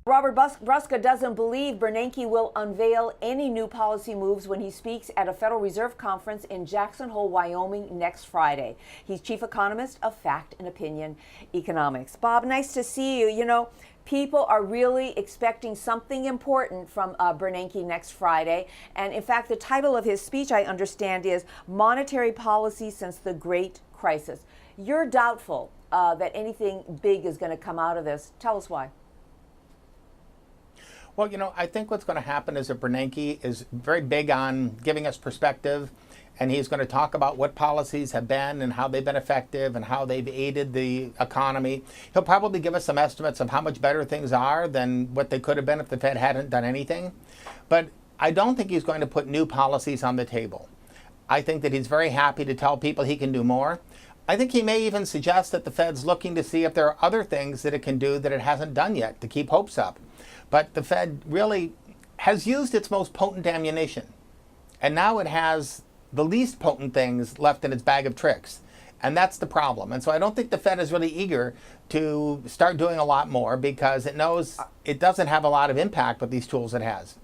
Robert Brusca doesn't believe Bernanke will unveil any new policy moves when he speaks at a Federal Reserve conference in Jackson Hole, Wyoming next Friday. He's chief economist of Fact and Opinion Economics. Bob, nice to see you. You know, people are really expecting something important from Bernanke next Friday. And in fact, the title of his speech, I understand, is Monetary Policy Since the Great Crisis. You're doubtful that anything big is going to come out of this. Tell us why. Well, you know, I think what's going to happen is that Bernanke is very big on giving us perspective, and he's going to talk about what policies have been and how they've been effective and how they've aided the economy. He'll probably give us some estimates of how much better things are than what they could have been if the Fed hadn't done anything. But I don't think he's going to put new policies on the table. I think that he's very happy to tell people he can do more. I think he may even suggest that the Fed's looking to see if there are other things that it can do that it hasn't done yet to keep hopes up. But the Fed really has used its most potent ammunition. And now it has the least potent things left in its bag of tricks. And that's the problem. And so I don't think the Fed is really eager to start doing a lot more because it knows it doesn't have a lot of impact with these tools it has.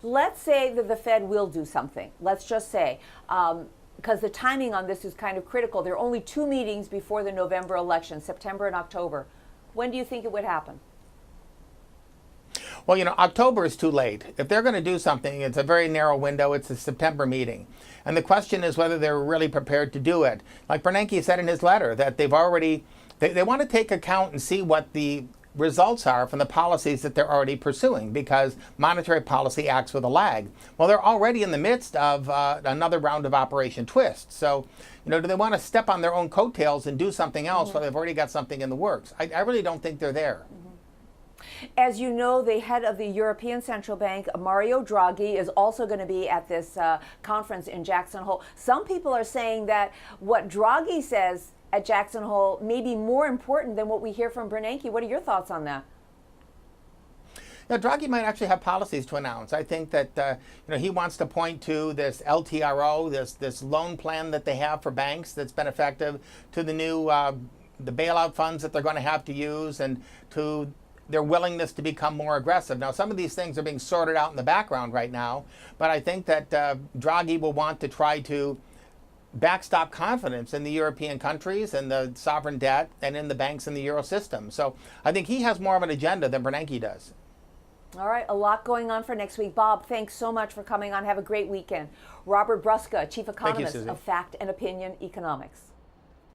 Let's say that the Fed will do something. Let's just say, because the timing on this is kind of critical. There are only 2 meetings before the November election, September and October. When do you think it would happen? Well, you know, October is too late. If they're going to do something, it's a very narrow window. It's a September meeting. And the question is whether they're really prepared to do it. Like Bernanke said in his letter, that they've already, they want to take account and see what the results are from the policies that they're already pursuing, because monetary policy acts with a lag. Well, they're already in the midst of another round of Operation Twist. So, you know, do they want to step on their own coattails and do something else while they've already got something in the works? I really don't think they're there. As you know, the head of the European Central Bank, Mario Draghi, is also going to be at this conference in Jackson Hole. Some people are saying that what Draghi says at Jackson Hole may be more important than what we hear from Bernanke. What are your thoughts on that? Now, Draghi might actually have policies to announce. I think that you know, he wants to point to this LTRO, this loan plan that they have for banks that's been effective, to the new the bailout funds that they're going to have to use, and to their willingness to become more aggressive. Now, some of these things are being sorted out in the background right now, but I think that Draghi will want to try to backstop confidence in the European countries and the sovereign debt and in the banks in the Euro system. So I think he has more of an agenda than Bernanke does. All right, a lot going on for next week. Bob, thanks so much for coming on. Have a great weekend. Robert Brusca, chief economist of Fact and Opinion Economics.